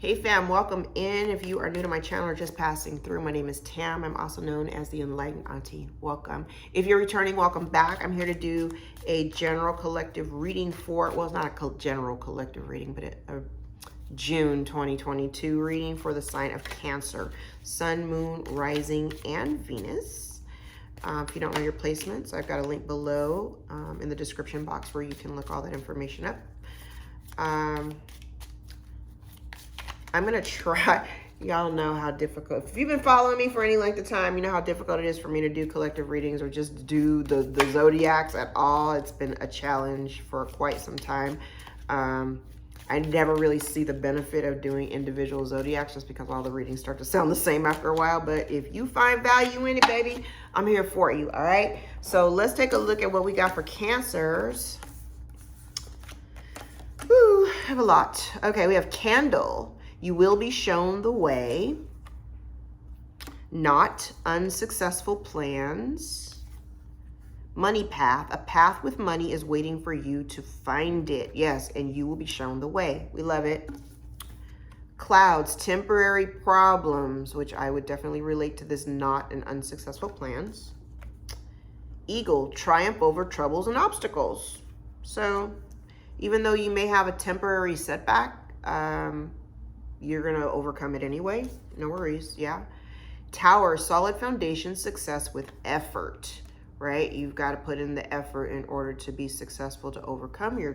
Hey fam, welcome in. If you are new to my channel or just passing through, my name is Tam. I'm also known as the Enlightened Auntie. Welcome. If you're returning, welcome back. I'm here to do a general collective reading for, well, it's not a general collective reading, but a June 2022 reading for the sign of Cancer, Sun, Moon, Rising, and Venus. If you don't know your placements, I've got a link below in the description box where you can look all that information up. I'm going to try, y'all know how difficult, if you've been following me for any length of time, you know how difficult it is for me to do collective readings or just do the zodiacs at all. It's been a challenge for quite some time. I never really see the benefit of doing individual zodiacs just because all the readings start to sound the same after a while. But if you find value in it, baby, I'm here for you, all right? So let's take a look at what we got for Cancers. Whew, I have a lot. Okay, we have Candle. You will be shown the way. Not unsuccessful plans. Money path. A path with money is waiting for you to find it. Yes, and you will be shown the way. We love it. Clouds. Temporary problems, which I would definitely relate to this not an unsuccessful plans. Eagle. Triumph over troubles and obstacles. So even though you may have a temporary setback, you're going to overcome it anyway. No worries. Yeah. Tower, solid foundation, success with effort, right? You've got to put in the effort in order to be successful to overcome your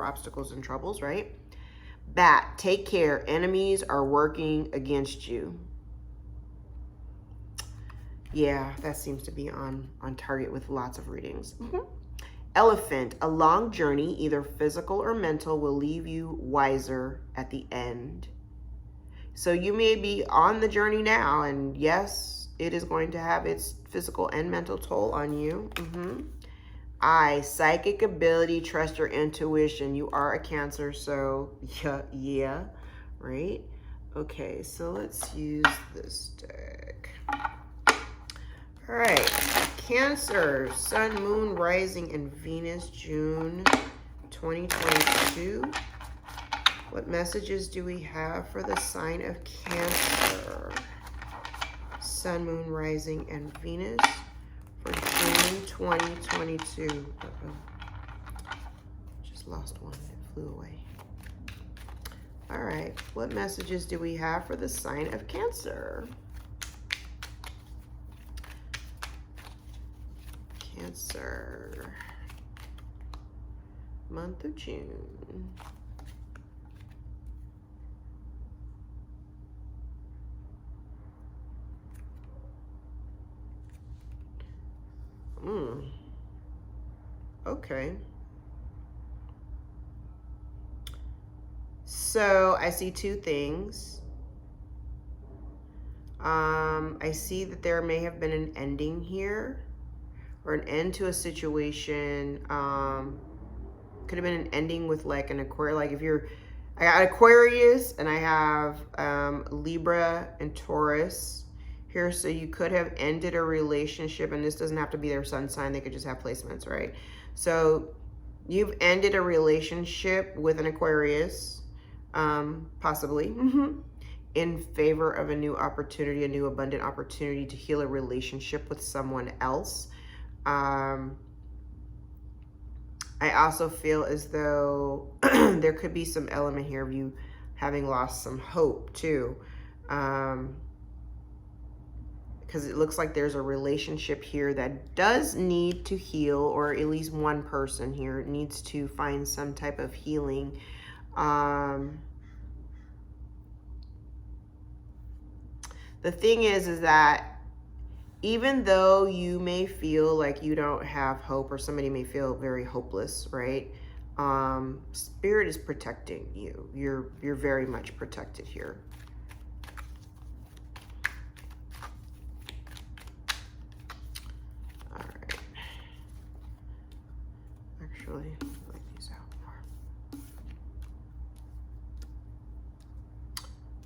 obstacles and troubles, right? Bat, take care. Enemies are working against you. Yeah, that seems to be on target with lots of readings. Elephant, a long journey, either physical or mental, will leave you wiser at the end. So you may be on the journey now, and yes, it is going to have its physical and mental toll on you. I, psychic ability, trust your intuition. You are a Cancer, so yeah, right? Okay, so let's use this deck. All right, Cancer, Sun, Moon, Rising, and Venus, June 2022. What messages do we have for the sign of Cancer? Sun, Moon, Rising, and Venus for June 2022. Just lost one. It flew away. All right, what messages do we have for the sign of Cancer? Cancer, month of June. Okay. So I see two things. I see that there may have been an ending here, or an end to a situation. Could have been an ending with like an Aquarius. Like if you're, I got Aquarius and I have Libra and Taurus here. So you could have ended a relationship, and this doesn't have to be their sun sign. They could just have placements, right? So you've ended a relationship with an Aquarius, possibly, in favor of a new opportunity, a new abundant opportunity to heal a relationship with someone else. I also feel as though there could be some element here of you having lost some hope too. Because it looks like there's a relationship here that does need to heal, or at least one person here needs to find some type of healing. The thing is that even though you may feel like you don't have hope, or somebody may feel very hopeless, right? Spirit is protecting you. You're very much protected here. All right. Actually, I like these out more.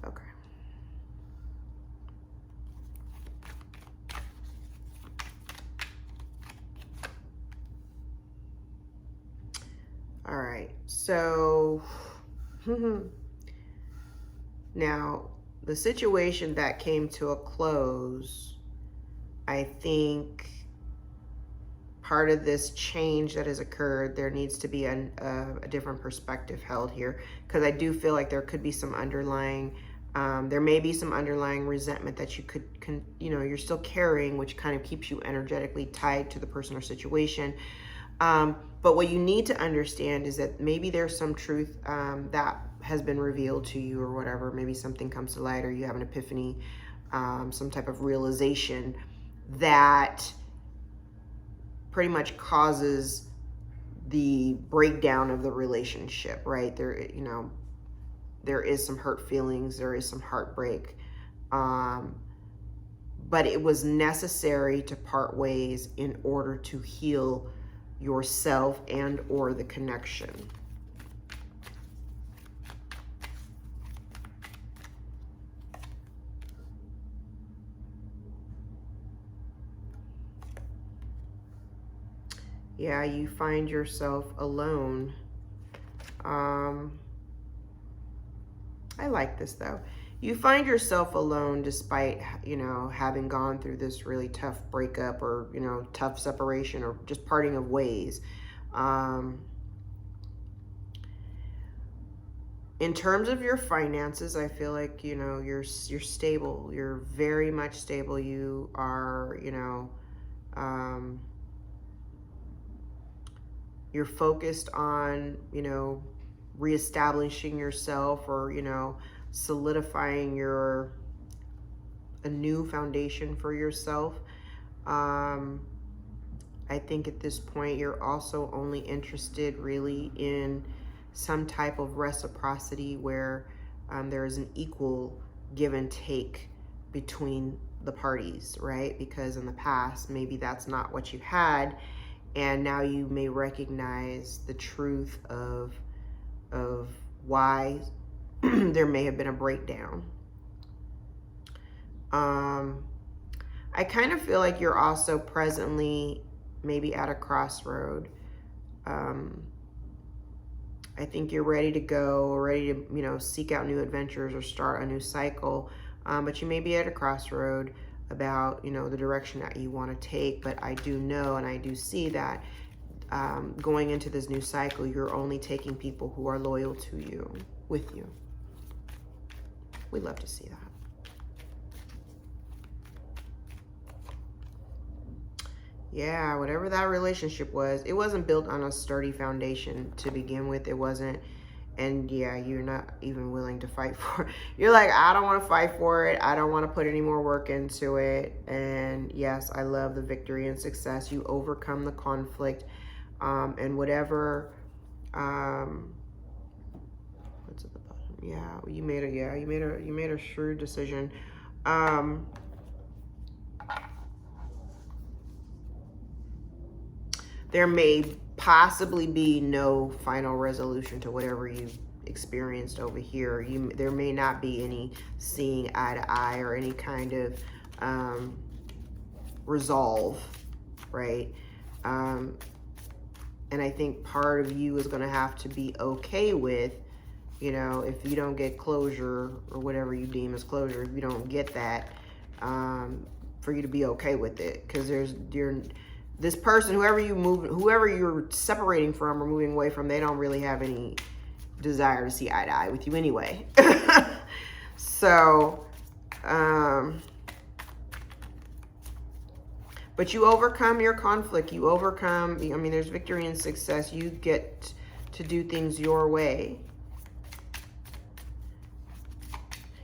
Okay. All right, so, Now, the situation that came to a close, I think part of this change that has occurred, there needs to be a different perspective held here, because I do feel like there could be some underlying, there may be some underlying resentment that you you're still carrying, which kind of keeps you energetically tied to the person or situation. But what you need to understand is that maybe there's some truth that has been revealed to you or whatever. Maybe something comes to light or you have an epiphany, some type of realization that pretty much causes the breakdown of the relationship, right? There, there is some hurt feelings, there is some heartbreak. But it was necessary to part ways in order to heal yourself and or the connection. Yeah, you find yourself alone. I like this though. You find yourself alone despite, having gone through this really tough breakup or, tough separation or just parting of ways. In terms of your finances, I feel like, you're stable. You're very much stable. You are, you're focused on, reestablishing yourself or, solidifying a new foundation for yourself. I think at this point, you're also only interested really in some type of reciprocity where there is an equal give and take between the parties, right? Because in the past, maybe that's not what you had. And now you may recognize the truth of why there may have been a breakdown. I kind of feel like you're also presently maybe at a crossroad. I think you're ready to go, ready to, seek out new adventures or start a new cycle. But you may be at a crossroad about, the direction that you want to take. But I do know and I do see that going into this new cycle, you're only taking people who are loyal to you, with you. We love to see that. Yeah, whatever that relationship was, it wasn't built on a sturdy foundation to begin with. It wasn't. And yeah, you're not even willing to fight for it. You're like, I don't want to fight for it. I don't want to put any more work into it. And yes, I love the victory and success. You overcome the conflict. And whatever, what's at the bottom? Yeah, you made a shrewd decision. There may possibly be no final resolution to whatever you experienced over here. There may not be any seeing eye to eye or any kind of resolve, right? And I think part of you is going to have to be okay with, if you don't get closure or whatever you deem as closure, if you don't get that, for you to be okay with it, because this person, whoever you're separating from or moving away from, they don't really have any desire to see eye to eye with you anyway. So, but you overcome your conflict. You overcome, there's victory and success. You get to do things your way.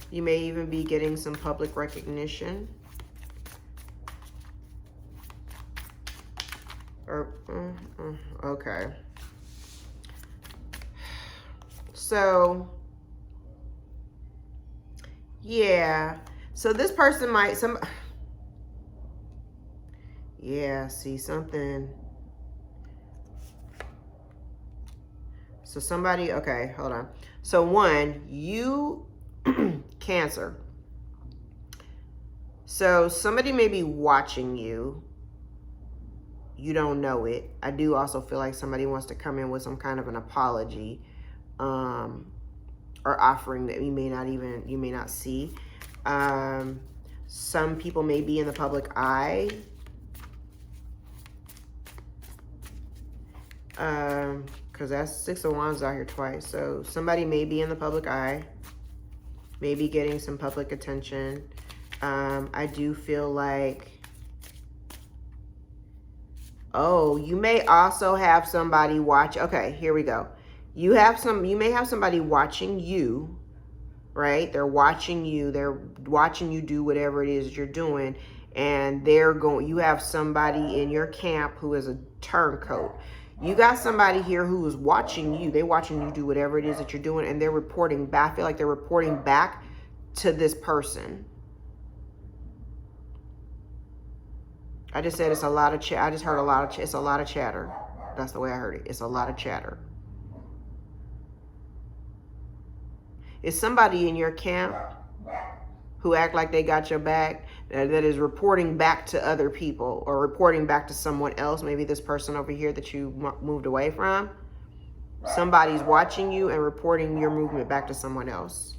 You may even be getting some public recognition. Okay. So, yeah. So this person might, yeah, see something. So somebody, okay, hold on. So one, you, Cancer. So somebody may be watching you. You don't know it. I do also feel like somebody wants to come in with some kind of an apology. or offering that you may not see. Some people may be in the public eye. Because that's 6 of Wands out here twice. So somebody may be in the public eye, maybe getting some public attention. I do feel like, oh, you may also have somebody watch. Okay, here we go. You may have somebody watching you, right? They're watching you. They're watching you do whatever it is that you're doing. And you have somebody in your camp who is a turncoat. You got somebody here who is watching you. They're watching you do whatever it is that you're doing, and they're reporting back. I feel like they're reporting back to this person. I just said it's a lot of chat. I just heard it's a lot of chatter. That's the way I heard it. It's a lot of chatter. It's somebody in your camp who act like they got your back, that is reporting back to other people or reporting back to someone else. Maybe this person over here that you moved away from. Somebody's watching you and reporting your movement back to someone else.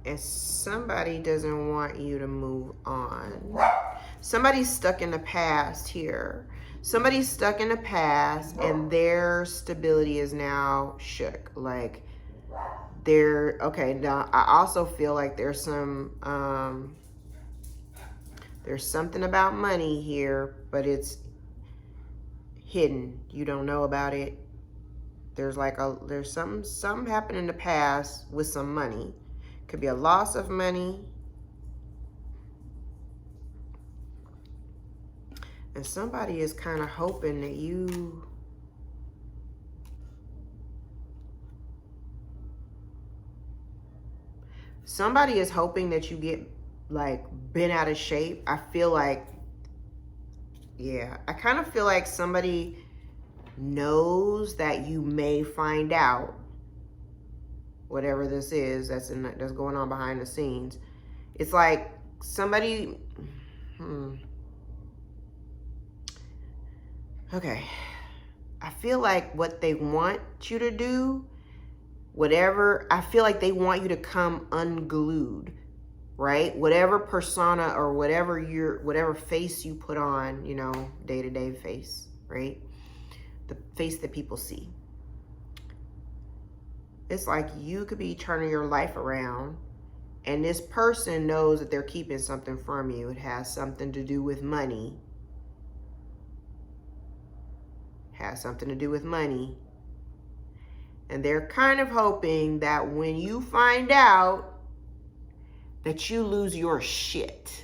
And somebody doesn't want you to move on. Somebody's stuck in the past here. Somebody's stuck in the past and their stability is now shook. Like okay, now I also feel like there's something about money here, but it's hidden. You don't know about it. There's something happened in the past with some money. Could be a loss of money. And somebody is kind of hoping that somebody is hoping that you get like bent out of shape. I feel like, yeah, I kind of feel like somebody knows that you may find out whatever this is that's going on behind the scenes. It's like somebody, okay. I feel like what they want you to do, I feel like they want you to come unglued, right? Whatever persona or whatever face you put on, day-to-day face, right? The face that people see. It's like you could be turning your life around and this person knows that they're keeping something from you. It has something to do with money. And they're kind of hoping that when you find out that you lose your shit.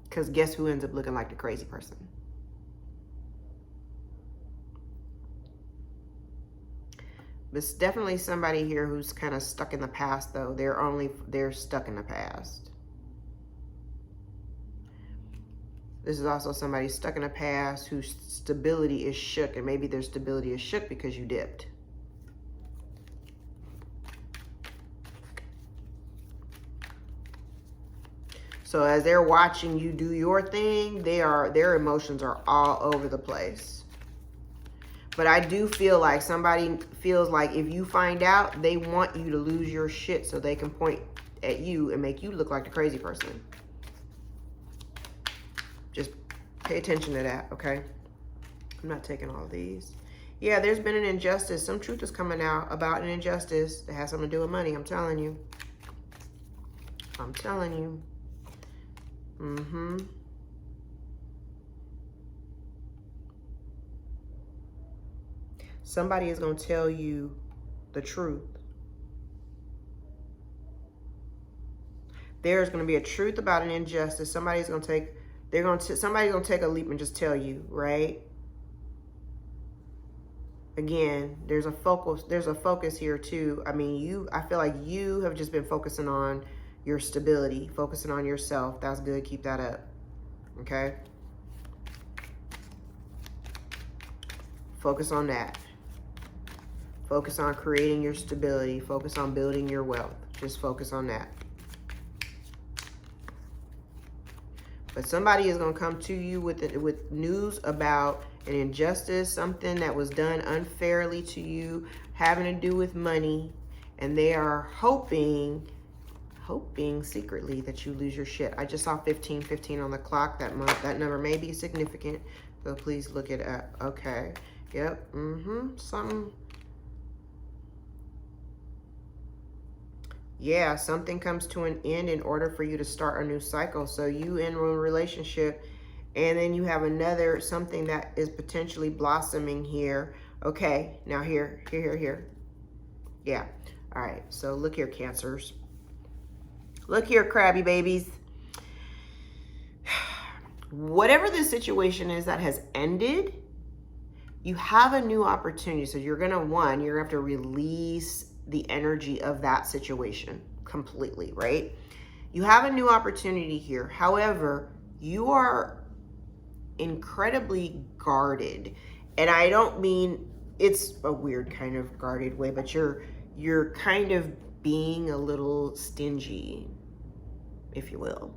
Because guess who ends up looking like the crazy person? It's definitely somebody here who's kind of stuck in the past, though. They're stuck in the past. This is also somebody stuck in the past whose stability is shook, and maybe their stability is shook because you dipped. So as they're watching you do your thing, their emotions are all over the place. But I do feel like somebody feels like if you find out, they want you to lose your shit so they can point at you and make you look like the crazy person. Just pay attention to that, okay? I'm not taking all of these. Yeah, there's been an injustice. Some truth is coming out about an injustice that has something to do with money. I'm telling you. Somebody is going to tell you the truth. There's going to be a truth about an injustice. Somebody's going to take a leap and just tell you, right? Again, there's a focus here too. I mean, I feel like you have just been focusing on your stability, focusing on yourself. That's good. Keep that up. Okay? Focus on that. Focus on creating your stability. Focus on building your wealth. Just focus on that. But somebody is going to come to you with news about an injustice, something that was done unfairly to you, having to do with money, and they are hoping secretly that you lose your shit. I just saw 1515 on the clock. That number may be significant, so please look it up. Okay. Yep. Something. Yeah, something comes to an end in order for you to start a new cycle. So you in a relationship, and then you have another something that is potentially blossoming here. Okay, now here. Yeah. All right. So look here, Cancers. Look here, crabby babies. Whatever the situation is that has ended, you have a new opportunity. So you're gonna have to release the energy of that situation completely, right? You have a new opportunity here. However, you are incredibly guarded. And I don't mean it's a weird kind of guarded way, but you're kind of being a little stingy, if you will.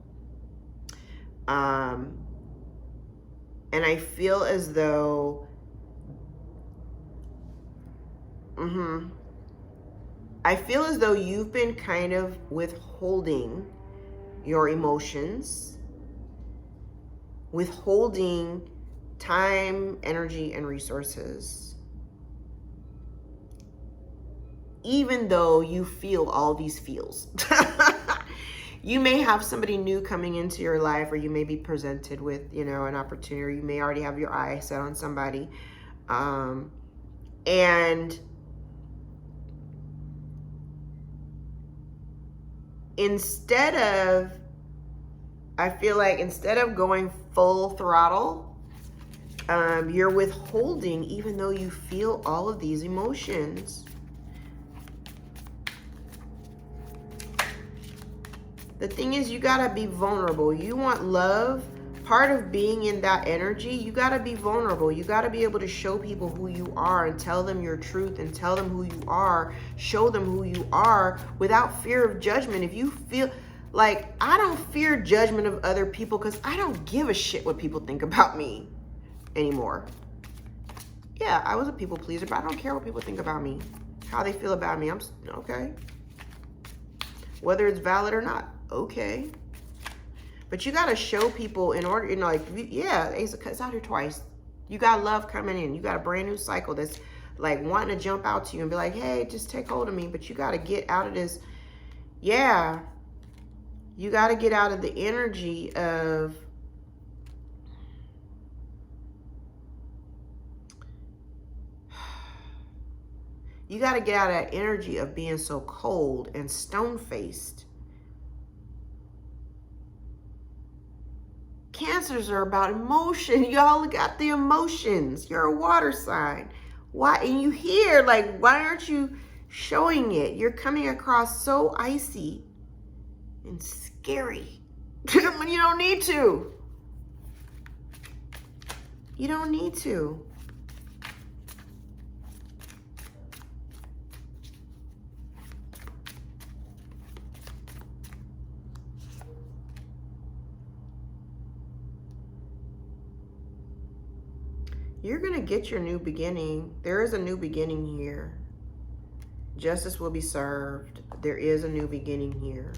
And I feel as though you've been kind of withholding your emotions, withholding time, energy, and resources, even though you feel all these feels. You may have somebody new coming into your life, or you may be presented with, an opportunity, or you may already have your eye set on somebody. And instead of going full throttle, you're withholding, even though you feel all of these emotions. The thing is, you gotta be vulnerable. You want love. Part of being in that energy, you gotta be vulnerable. You gotta be able to show people who you are and tell them your truth and tell them who you are, show them who you are without fear of judgment. If you feel like, I don't fear judgment of other people because I don't give a shit what people think about me anymore. Yeah, I was a people pleaser, but I don't care what people think about me, how they feel about me. I'm okay. Whether it's valid or not, okay. But you got to show people in order, it's out here twice. You got love coming in. You got a brand new cycle that's like wanting to jump out to you and be like, hey, just take hold of me. But you got to get out of this. Yeah. You got to get out of the energy of you got to get out of that energy of being so cold and stone-faced. Cancers are about emotion. Y'all got the emotions. You're a water sign. Why? And you hear, like, why aren't you showing it? You're coming across so icy and scary. You don't need to. You don't need to. You're going to get your new beginning. There is a new beginning here. Justice will be served. There is a new beginning here.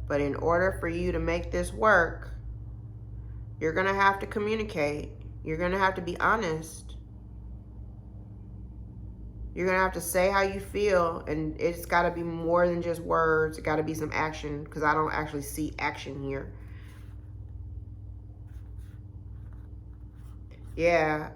But in order for you to make this work, you're going to have to communicate. You're going to have to be honest. You're going to have to say how you feel, and it's got to be more than just words. It got to be some action, because I don't actually see action here. Yeah,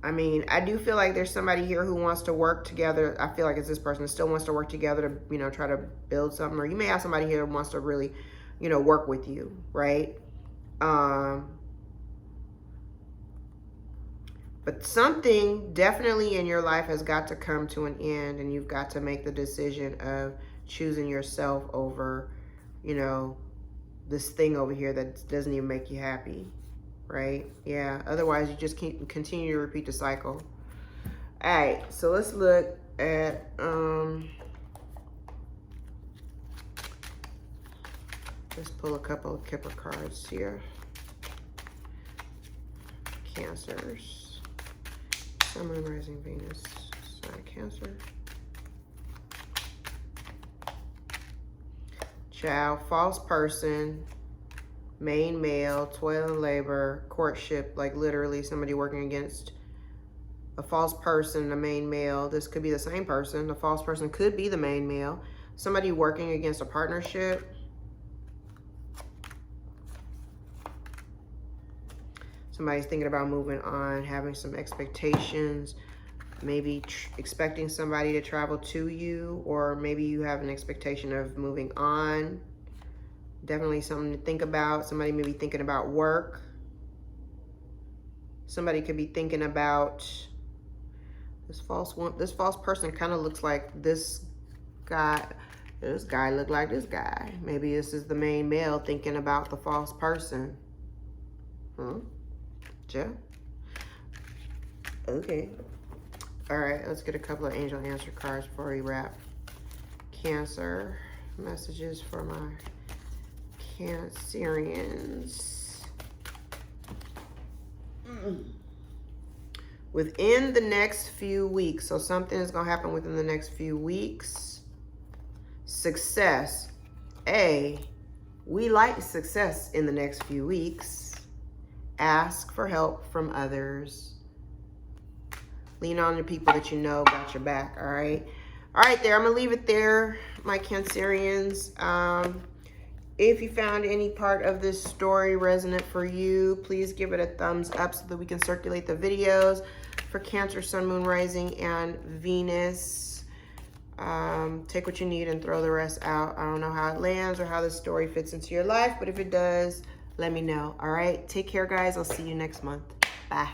I mean, I do feel like there's somebody here who wants to work together. I feel like it's this person that still wants to work together to, try to build something. Or you may have somebody here who wants to really, work with you, right? But something definitely in your life has got to come to an end, and you've got to make the decision of choosing yourself over, this thing over here that doesn't even make you happy, right? Yeah, otherwise you just continue to repeat the cycle. All right, so let's look at let's pull a couple of Kipper cards here. Cancers. Sun, Moon, Rising, Venus, Sign, Cancer. Child, false person, main male, toil and labor, courtship, like literally somebody working against a false person, a main male. This could be the same person. The false person could be the main male. Somebody working against a partnership. Somebody's thinking about moving on, having some expectations, maybe expecting somebody to travel to you, or maybe you have an expectation of moving on. Definitely something to think about. Somebody may be thinking about work. Somebody could be thinking about this false one. This false person kind of looks like this guy. This guy looked like this guy. Maybe this is the main male thinking about the false person. Yeah. Okay. All right, let's get a couple of angel answer cards before we wrap. Cancer, messages for my Cancerians. Within the next few weeks, so something is going to happen within the next few weeks. Success. We like success in the next few weeks. Ask for help from others. Lean on the people that you know got your back, all right? All right, there. I'm going to leave it there, my Cancerians. If you found any part of this story resonant for you, please give it a thumbs up so that we can circulate the videos for Cancer, Sun, Moon, Rising, and Venus. Take what you need and throw the rest out. I don't know how it lands or how the story fits into your life, but if it does, let me know. All right, take care, guys. I'll see you next month. Bye.